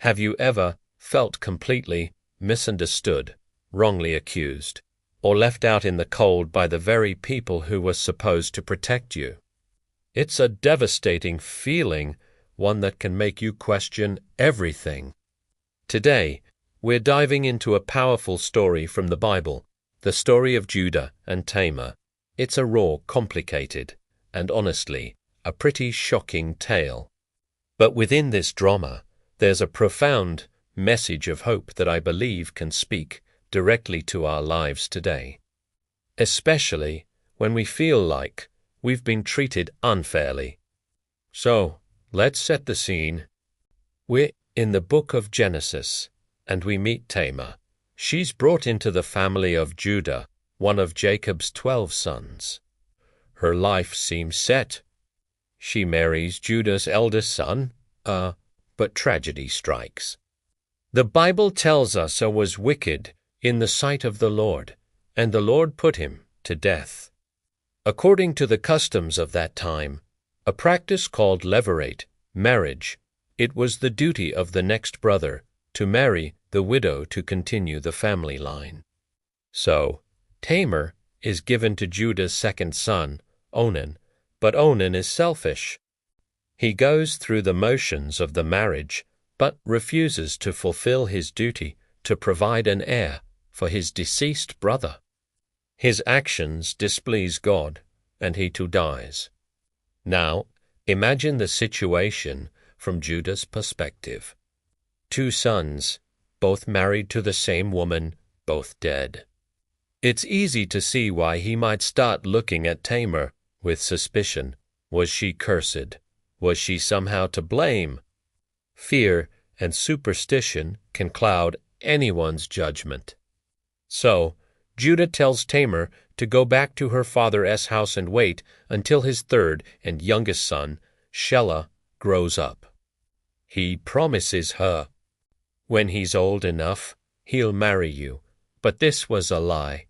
Have you ever felt completely misunderstood, wrongly accused, or left out in the cold by the very people who were supposed to protect you? It's a devastating feeling, one that can make you question everything. Today, we're diving into a powerful story from the Bible, the story of Judah and Tamar. It's a raw, complicated, and honestly, a pretty shocking tale. But within this drama, there's a profound message of hope that I believe can speak directly to our lives today, especially when we feel like we've been treated unfairly. So, let's set the scene. We're in the book of Genesis, and we meet Tamar. She's brought into the family of Judah, one of Jacob's 12 sons. Her life seems set. She marries Judah's eldest son, but tragedy strikes. The Bible tells us he was wicked in the sight of the Lord, and the Lord put him to death. According to the customs of that time, a practice called levirate, marriage, it was the duty of the next brother to marry the widow to continue the family line. So, Tamar is given to Judah's second son, Onan, but Onan is selfish. He goes through the motions of the marriage, but refuses to fulfill his duty to provide an heir for his deceased brother. His actions displease God, and he too dies. Now, imagine the situation from Judah's perspective. 2 sons, both married to the same woman, both dead. It's easy to see why he might start looking at Tamar with suspicion. Was she cursed? Was she somehow to blame? Fear and superstition can cloud anyone's judgment. So, Judah tells Tamar to go back to her father's house and wait until his third and youngest son, Shelah, grows up. He promises her, when he's old enough, he'll marry you. But this was a lie.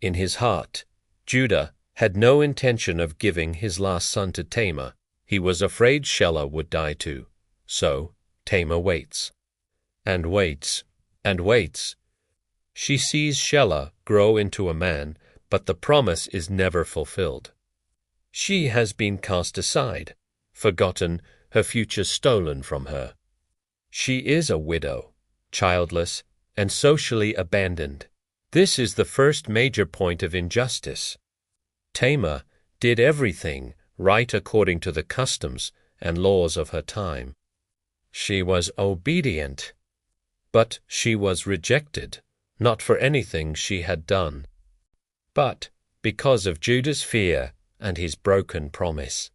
In his heart, Judah had no intention of giving his last son to Tamar. He was afraid Shelah would die too. So, Tamar waits. And waits, and waits. She sees Shelah grow into a man, but the promise is never fulfilled. She has been cast aside, forgotten, her future stolen from her. She is a widow, childless, and socially abandoned. This is the first major point of injustice. Tamar did everything right according to the customs and laws of her time. She was obedient, but she was rejected, not for anything she had done, but because of Judah's fear and his broken promise.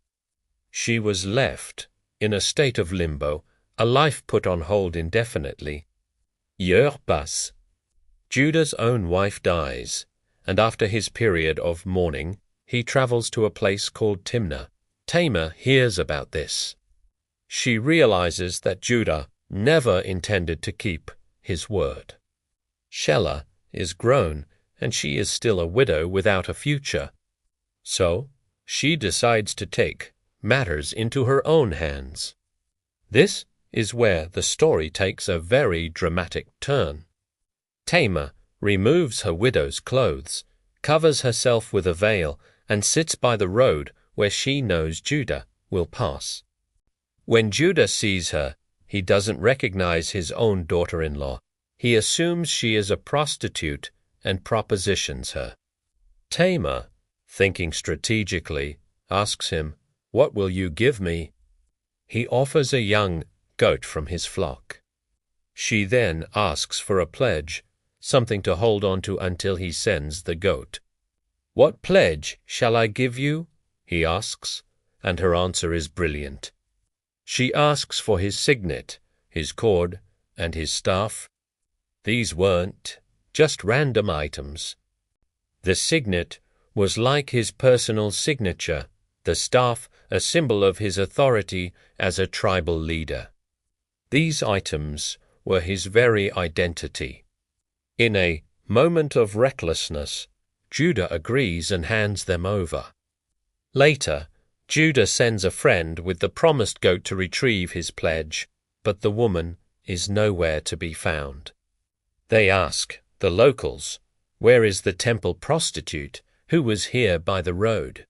She was left in a state of limbo, a life put on hold indefinitely. Years pass. Judah's own wife dies, and after his period of mourning, he travels to a place called Timnah. Tamar hears about this. She realizes that Judah never intended to keep his word. Shelah is grown, and she is still a widow without a future. So, she decides to take matters into her own hands. This is where the story takes a very dramatic turn. Tamar removes her widow's clothes, covers herself with a veil, and sits by the road where she knows Judah will pass. When Judah sees her, he doesn't recognize his own daughter-in-law. He assumes she is a prostitute and propositions her. Tamar, thinking strategically, asks him, "What will you give me?" He offers a young goat from his flock. She then asks for a pledge, something to hold on to until he sends the goat. "What pledge shall I give you?" he asks, and her answer is brilliant. She asks for his signet, his cord, and his staff. These weren't just random items. The signet was like his personal signature, the staff a symbol of his authority as a tribal leader. These items were his very identity. In a moment of recklessness, Judah agrees and hands them over. Later, Judah sends a friend with the promised goat to retrieve his pledge, but the woman is nowhere to be found. They ask, the locals, where is the temple prostitute who was here by the road?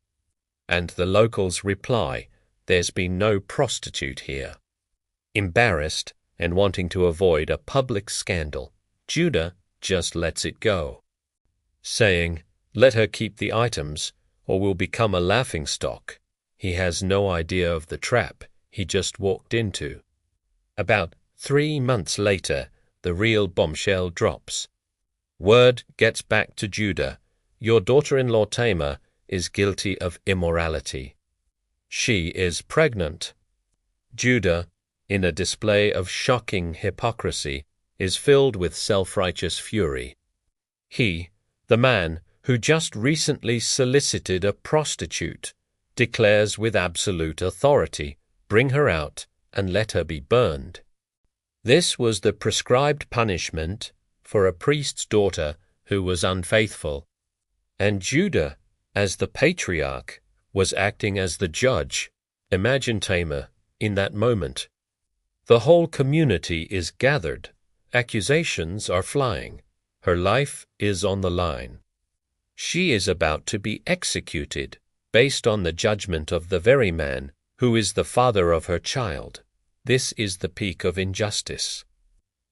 And the locals reply, there's been no prostitute here. Embarrassed and wanting to avoid a public scandal, Judah just lets it go, saying, let her keep the items or we'll become a laughingstock. He has no idea of the trap he just walked into. About 3 months later, the real bombshell drops. Word gets back to Judah, your daughter-in-law Tamar is guilty of immorality. She is pregnant. Judah, in a display of shocking hypocrisy, is filled with self-righteous fury. He, the man who just recently solicited a prostitute, declares with absolute authority, bring her out and let her be burned. This was the prescribed punishment for a priest's daughter who was unfaithful, and Judah, as the patriarch, was acting as the judge. Imagine Tamar in that moment. The whole community is gathered. Accusations are flying. Her life is on the line. She is about to be executed based on the judgment of the very man who is the father of her child. This is the peak of injustice.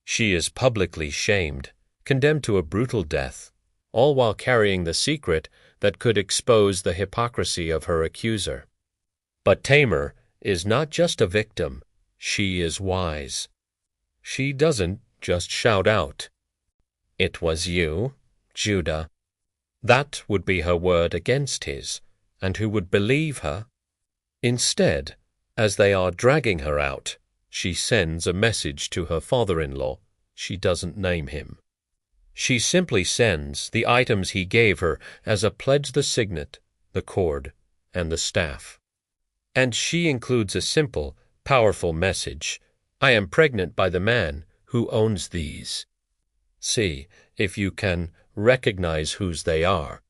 She is publicly shamed, condemned to a brutal death, all while carrying the secret that could expose the hypocrisy of her accuser. But Tamar is not just a victim, she is wise. She doesn't just shout out, "It was you, Judah." That would be her word against his, and who would believe her? Instead, as they are dragging her out, she sends a message to her father-in-law. She doesn't name him. She simply sends the items he gave her as a pledge: the signet, the cord, and the staff. And she includes a simple, powerful message: I am pregnant by the man who owns these. See if you can recognize whose they are.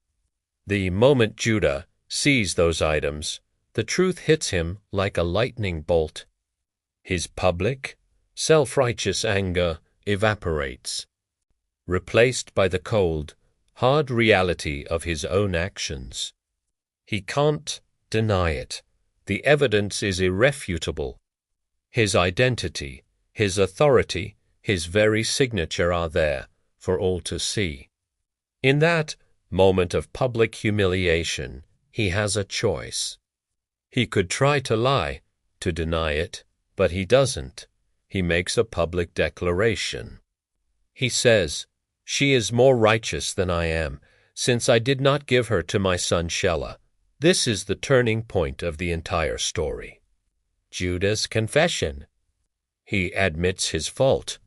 The moment Judah sees those items, the truth hits him like a lightning bolt. His public, self-righteous anger evaporates, replaced by the cold, hard reality of his own actions. He can't deny it. The evidence is irrefutable. His identity, his authority, his very signature are there for all to see. In that moment of public humiliation, he has a choice. He could try to lie, to deny it, but he doesn't. He makes a public declaration. He says, "She is more righteous than I am, since I did not give her to my son Shelah." This is the turning point of the entire story. Judah's confession. He admits his fault.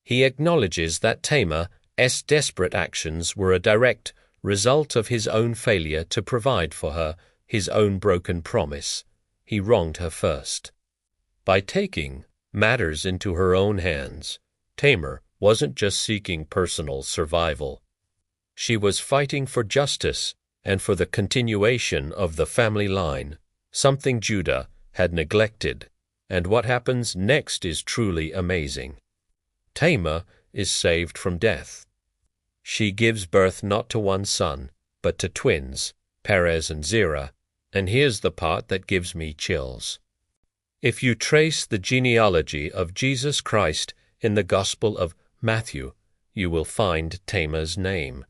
He acknowledges that Tamar's desperate actions were a direct result of his own failure to provide for her, his own broken promise. He wronged her first. By taking matters into her own hands, Tamar wasn't just seeking personal survival. She was fighting for justice and for the continuation of the family line, something Judah had neglected. And what happens next is truly amazing. Tamar is saved from death. She gives birth not to one son, but to twins, Perez and Zerah, and here's the part that gives me chills. If you trace the genealogy of Jesus Christ in the Gospel of Matthew, you will find Tamar's name.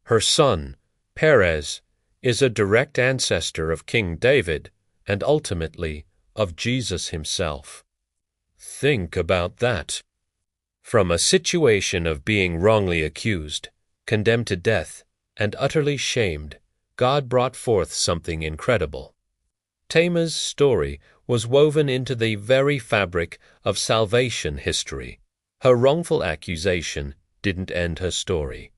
Her son, Perez, is a direct ancestor of King David and ultimately of Jesus himself. Think about that. From a situation of being wrongly accused, condemned to death, and utterly shamed, God brought forth something incredible. Tamar's story was woven into the very fabric of salvation history. Her wrongful accusation didn't end her story.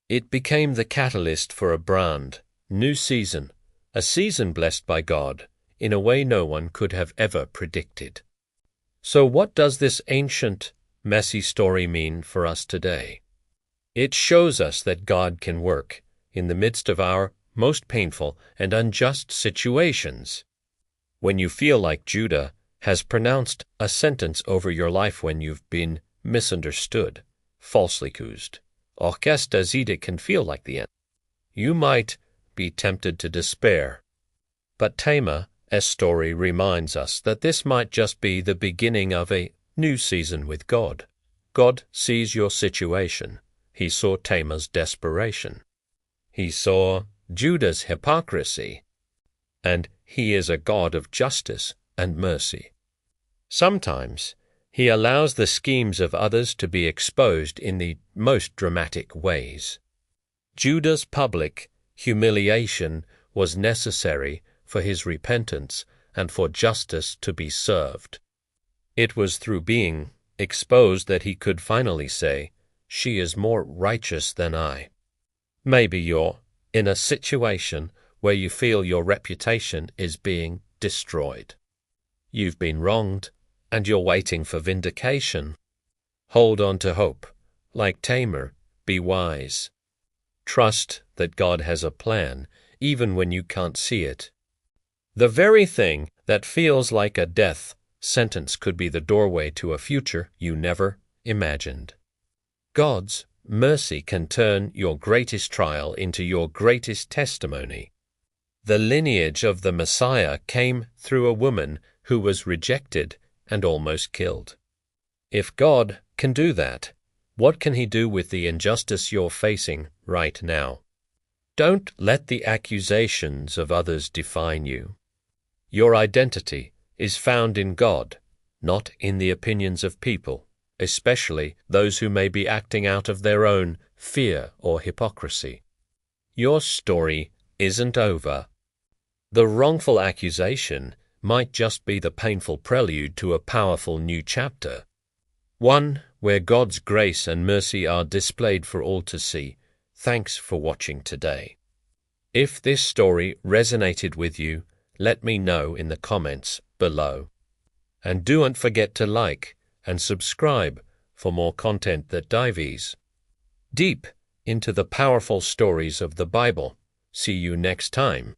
It became the catalyst for a brand new season, a season blessed by God in a way no one could have ever predicted. So what does this ancient, messy story mean for us today? It shows us that God can work in the midst of our most painful and unjust situations. When you feel like Judah has pronounced a sentence over your life when you've been misunderstood, falsely accused. Orchestra Zede can feel like the end. You might be tempted to despair. But Tamar's story reminds us that this might just be the beginning of a new season with God. God sees your situation. He saw Tamar's desperation. He saw Judah's hypocrisy. And He is a God of justice and mercy. Sometimes He allows the schemes of others to be exposed in the most dramatic ways. Judah's public humiliation was necessary for his repentance and for justice to be served. It was through being exposed that he could finally say, "She is more righteous than I." Maybe you're in a situation where you feel your reputation is being destroyed. You've been wronged, and you're waiting for vindication. Hold on to hope. Like Tamar, be wise. Trust that God has a plan, even when you can't see it. The very thing that feels like a death sentence could be the doorway to a future you never imagined. God's mercy can turn your greatest trial into your greatest testimony. The lineage of the Messiah came through a woman who was rejected and almost killed. If God can do that, what can He do with the injustice you're facing right now? Don't let the accusations of others define you. Your identity is found in God, not in the opinions of people, especially those who may be acting out of their own fear or hypocrisy. Your story isn't over. The wrongful accusation might just be the painful prelude to a powerful new chapter, one where God's grace and mercy are displayed for all to see. Thanks for watching today. If this story resonated with you, let me know in the comments below. And don't forget to like and subscribe for more content that dives deep into the powerful stories of the Bible. See you next time.